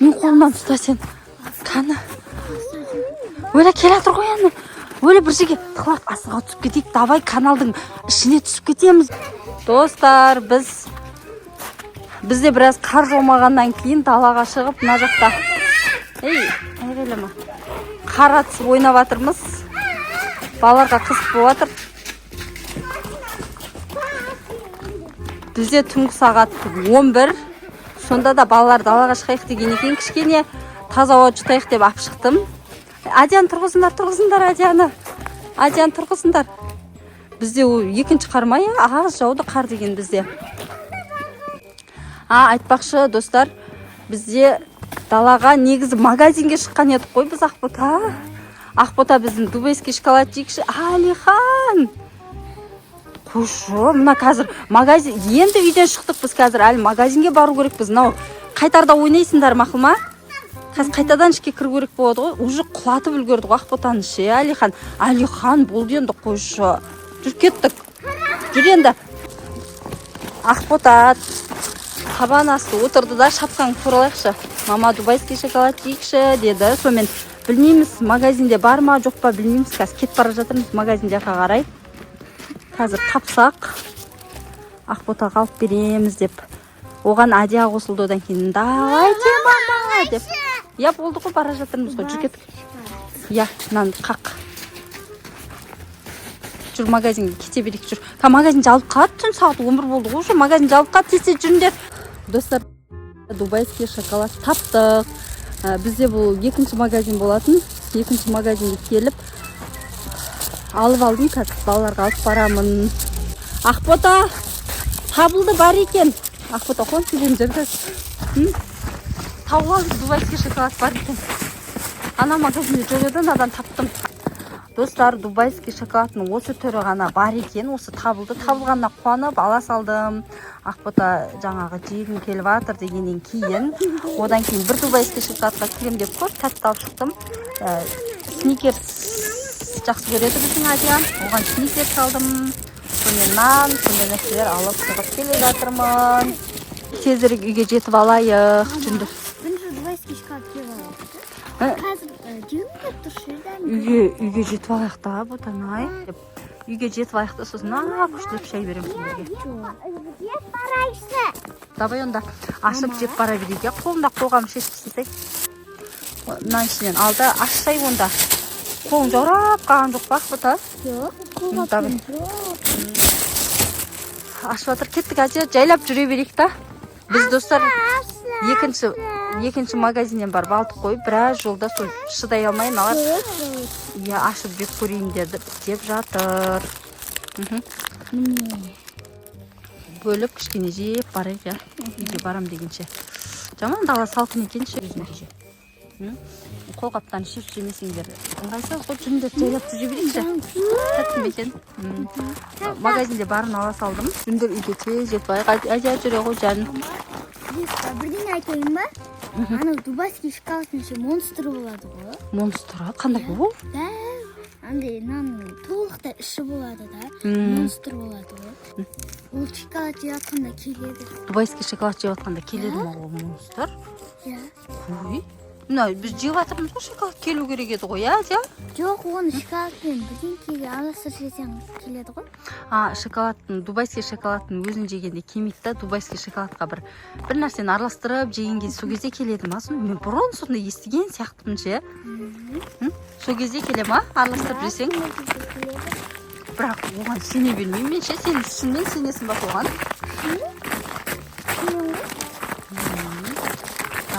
Мен қолымнан ұста сен. Қаны. Өлі келе жатыр ғой енді. Өлі бір жерге тықылап асыға түсіп кетейік. Давай каналдың ішіне түсіп кетеміз. Достар, бізде біраз қар жаумағаннан кейін далаға шығып, мына жақта. Айғайлама. Қар атысып ойнап жатырмыз. Балаларға қызық болып жатыр. Бізде түнгі сағат 11. Сонда да балалар далаға шығайық деген екен. Кішкене таза ауа жұтайық деп алып шықтым. Адиян тұрғызыңдар Адияны. Адиян тұрғызыңдар. Бізде екінші қар ма, ағыз жауды қар деген бізде. Айтпақшы достар, бізде далаға негізі магазинге шыққан едік қой біз Ақбота. Ақбота біздің дубайский шоколад жейікші. Алихан! Қошы, мына қазір магазин, енді үйден шықтық біз қазір, әлі магазинге бару керек біз. Қайтарда ойнайсыңдар мақыл ма? Қазір қайтадан ішке кіру керек болады ғой. Уже құлатып үлгерді ғой Ақботаны ше. Алихан болды енді қойшы. Жүр кеттік. Жүр енді. Ақбота табан асты отырды да шапкаң туралайықшы. Мама дубайский шоколад жейікші деді. Сонымен білмейміз магазинде бар ма жоқ па білмейміз. Қазір кетіп бара жатырмыз магазин жаққа қарай. Қазір тапсақ Ақботаға алып береміз деп. Оған Адия қосылды, одан кейін давайте мама деп. Болды ғой, бара жатырмыз ғой, жүр кеттік. Мынаны қақ. Жүр магазинге кете берейік, жүр. Магазин жабылып қалды, түн сағат 11 болды ғой, жүр магазин жабылып қалды, тез жүріңдер. Достар, дубайский шоколад таптық. Бізде бұл екінші магазин болатын. Екінші магазинге келіп алып алдым, қазір балаларға алып барамын. Ақбота, табылды бар екен. Ақбота, қон сөйлем жүрді. Тауып алдым, дубайский шоколад бар екен. Ана магазинде жоқ еді, надан таптым. Достар, дубайский шоколадның осы түрі ғана бар екен, осы табылды. Табылғанына қуанып ала салдым. Ақбота жаңағы жегім келіп жатыр дегеннен кейін. Одан кейін бір дубайский шоколадқа кірем деп көп тәтті алып шықтым. Сникерс жақсы көреді біздің Адиян. Оған сникерс алдым. Сонымен нан, сондай нәрселер алып шығып келе жатырмын. Тезірек үйге жетіп алайық. Жүндір. Дубайский шоколад кеп алайық. Қазір жегім келіп тұр шерден. Үйге жетіп алайық та, Ботанай. Үйге жетіп алайық та, сосын күштіліп шай берем сендерге. Жеп барайсы. Давай онда ашып жеп бара берейік. Қолымда қолғам шешкісінсек. Нан ішінен алды, ашсай онда. Қолың жаурап қалған жоқ па, Ақбота? Жоқ, қолғаппен жоқ. Ашып жатыр, кеттік Адия, жайлап жүре берейік та. Біз достар екінші магазиннен барып алдық қой, біраз жолда сол шыдай алмай алар. Ашып жеп көрейін деп жатыр. Бөліп кішкене жеп барайық, үйге барам дегенше. Жаман дала салқын екен ше. Қолғаптан шеш жемесеңдер. Ыңғайсыз ғой, жүріңдер жайлап жүре берейікші. Тәттім екен. Магазинде барын ала салдым. Жүріңдер үйге тез жетіп алайық. Адия жүре ғой жаным. Бірден айтайын ба? Ана дубайский шоколадтың іші монстр болады ғой. Монстр? Қандай ол? Андай нанның толықта іші болады да. Монстр болады ғой. Ол шоколад жеп жатқанда келеді. Дубайский шоколад жеп жатқанда келеді ма ол монстр? Ой. Біз жеп жатырмыз ғой, шоколад келу керек еді ғой, Адия? Жоқ, оны шоколадпен бірдеңкеге араластырып жесең келеді ғой. Дубайский шоколадтың өзін жегенде келмейді да, дубайский шоколадқа бір нәрсені араластырып жегенге сол кезде келеді ма? Мен бұрын сонда естіген сияқтымын ше. Сол кезде келе ма? Араластырып жесең? Бірақ оған сене бермеймін мен ше, сен шынымен сенесің ба оған?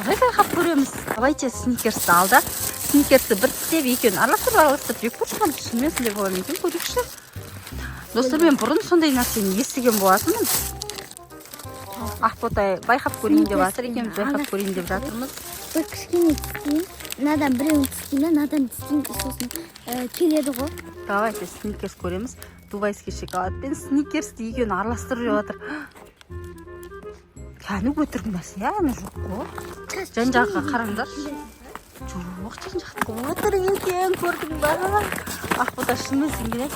Байқап көреміз. Давайте сникерсті алды. Сникерсті бір тістеп екеуін араластырып жеп көрші. Шынымен сондай боламын екен, көрейікші. Достар, мен бұрын сондай нәрсені естіген болатынмын. Ақбота байқап көрейін деп жатыр, екеуміз байқап көрейін деп жатырмыз. Бір кішкене тістейін, надан біреуін тістейін, надан тістейін, сосын келеді ғой. Давайте сникерс көреміз. Дубайский шоколад пен сникерсті екеуін араластырып жеп жатыр. Кәні өтірік нәрсе, әні жоқ қой. Жан жаққа қараңдар. Жоқ, жан жаққа өтірік екен, көрдің ба? Ақбота шынымен сенген.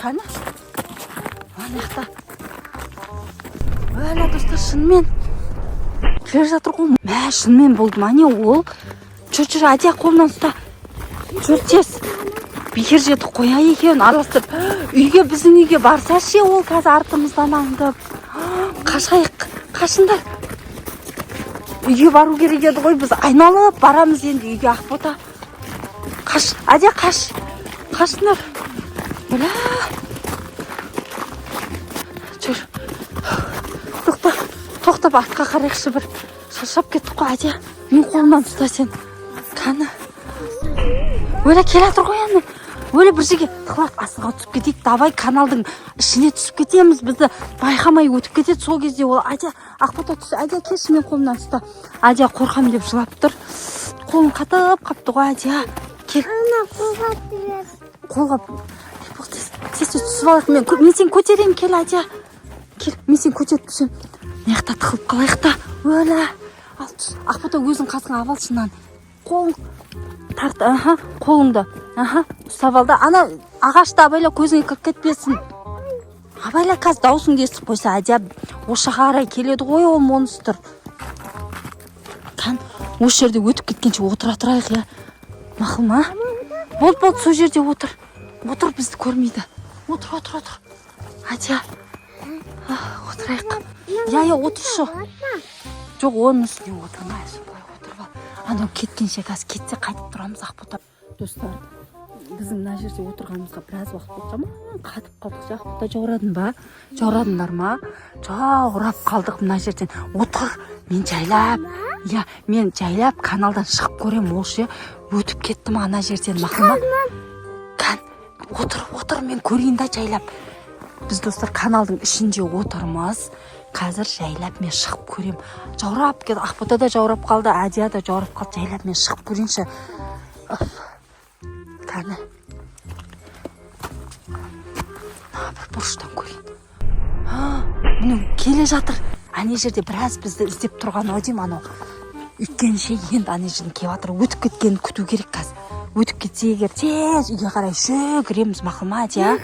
Кәні? Ана жақта. Өлі достар, шынымен келе жатыр ғой. Мә, шынымен болды ма не ол? Жүр, Адия қолынан ұста. Жүр тез. Бекер жетіп қоя екен араластырып. Үйге, біздің үйге барса ше, ол қазір артымыздан аңдып. Қашындар. Үйге бару керек еді ғой, біз айналып барамыз енді үйге. Ақбота. Қаш, Адия қаш. Қашындар. Бля. Жүр. Тоқтап артқа қарайықшы бір. Шаршап кеттік қой, Адия. Мен қолымнан ұста сен. Қаны. Өлі келе жатыр ғой енді. Өлі бір жерге тықылап астыға түсіп кетейік. Давай каналдың ішіне түсіп кетеміз. Бізді байқамай өтіп кетеді. Сол кезде ол Адия Ақбота түс. Адия келші, мен қолымнан ұста. Адия қорқам деп жылап тұр. Қолын қатып қапты ғой, Адия. Кел. Қолға тез түсіп алайық. Мен сен көтерейін, кел, Адия. Кел, мен сен көтеріп түсем. Мияқта тықылып қалайық та. Өлі. Ал түс. Ақбота өзің қасыңа авалшынан. Қолың тарт, қолыңды. Ұстап алды. Ана ағашты абайла, көзіңе кіріп кетпесін. Абайла қазір даусыңды естіп қойса, Адия осы қарай келеді ғой, ол монстр. Қан, осы жерде өтіп кеткенше отыра тұрайық, я. Мақыл ма? Болды, сол жерде отыр. Отыр, бізді көрмейді. Отыр. Адия. Отырайық. Я, отыршы. Жоқ, оның үстіне отырмайсың. Анау кеткенше қазір кетсе қайтып тұрамыз. Ақбота. Достар, біздің мына жерде отырғанымызға біраз уақыт болды ма? Қатып қалдық. Ақбота, жаурадың ба? Жаурадыңдар ма? Жаурап қалдық мына жерден. Отыр. Мен жайлап каналдан шығып көрем, олшы өтіп кеттім ана жерден. Мақылма? Кән, отыр, мен көрейін да жайлап. Біз достар каналдың ішінде отырмыз. Қазір жайлап мен шығып көрем. Жаурап кет. Ақбота да жаурап қалды, Адия да жаурап қалды. Жайлап мен шығып көрейінші. Кәні. Бір бұрыштан көрейін. Міне келе жатыр. Ане жерде біраз бізді іздеп тұрған Одим анау. Үйткенше енді ане жерден келіп жатыр. Өтіп кеткенін күту керек қазір. Өтіп кетсе егер тез үйге қарай жүгіреміз. Мақыл ма, Адия?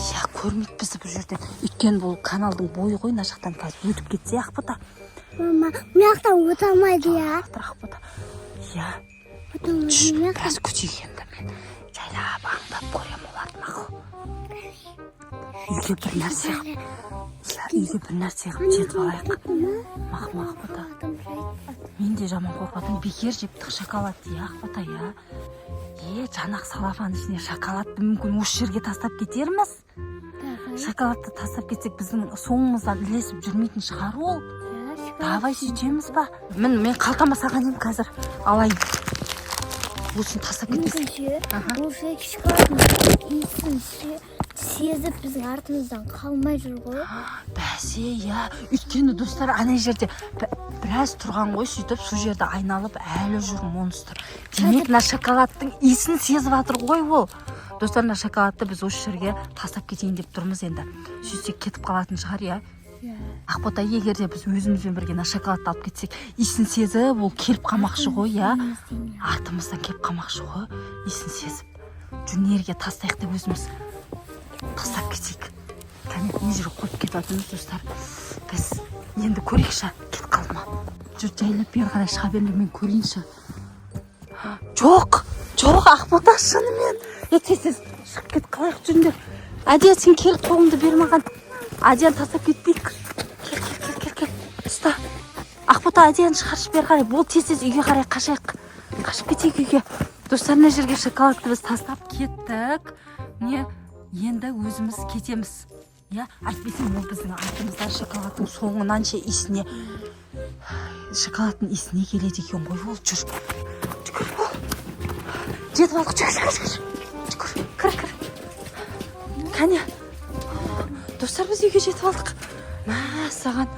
Я, көрмейді бізді бұл жерден. Өйткені бұл каналдың бойы ғой, мына жақтан қазір өтіп кетсе, Ақбота. Мама, мияқтан өте алмайды, я. Ақбота. Я. Біраз күтейік енді мен. Жайлап аңдап көрем оларды, мақыл. Үйге бір нәрсе қып жетіп алайық. Мақыл, Ақбота. Мен де жаман қорқатым. Бекер жептік шоколад, я, Ақбота, я. Жанақ салафан ішіне шоколадты мүмкін осы жерге тастап кетерміз. Шоколадты тастап кетсек біздің соңымыздан ілесіп жүрмейтін шығар ол. Давай сөйтеміз ба? Мен қалтама саған ем қазір. Алайын. Осыны тастап кетпесін. Осы шоколадтың иісін сезіп біздің артымыздан қалмай жүр ғой. Бәсе, я. Өйткені достар ана жерде біраз тұрған ғой, сөйтіп сол жерде айналып әлі жүр монстр. Демек, мына шоколадтың иісін сезіп жатыр ғой ол. Достар, мына шоколадты біз осы жерге тастап кетейін деп тұрмыз енді. Сөйтсек кетіп қалатын шығар, я. Ақбота, егерде біз өзімізбен бірге мына шоколадты алып кетсек, иісін сезіп, ол келіп қалмақшы ғой, я. Артымыздан келіп қалмақшы ғой, иісін сезіп. Жүнерге тастайық деп өзіміз тастап кетейік. Кәне, не жерге қойып кетіп жатырмыз, достар. Біз енді көрейікші, кет қалды ма? Жүр, жайлап бері қарай шыға беріңдер, мен көрейінші. Жоқ, Ақбота, шынымен. Тез шығып кет, қалайық жүріңдер. Адия, сен кел, қолыңды бер маған. Адияны тастап кетпейік. Кел. Ұста. Ақбота, Адияны шығаршы бері қарай. Бол, тез үйге қарай қашайық. Қашып кетейік үйге. Достар, мына жерге шоколадты біз тастап кеттік. Не? Енді өзіміз кетеміз. Я, әйтпесем ол біздің артымыздан шоколадтың соңынан ше иісіне, шоколадтың иісіне келеді екен ғой. Ол жүр. Жүгір бол. Жетіп алдық, жүгір. Кір. Кәне. Достар, біз үйге жетіп алдық. Саған.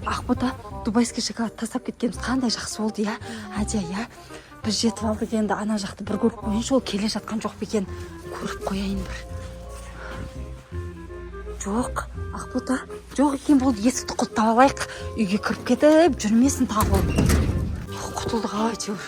Ақбота, дубайский шоколад тастап кеткеніміз қандай жақсы болды, я. Адия, я. Біз жетіп алдық енді, ана жақты бір көріп қойыншы, ол келе жатқан жоқ бекен. Көріп қояйын бір. Жоқ, Ақбота, жоқ екен, болды, есікті құлттап алайық. Үйге кіріп кетіп, жүрмесін тағы ол. Құтылдық, әйтеуір.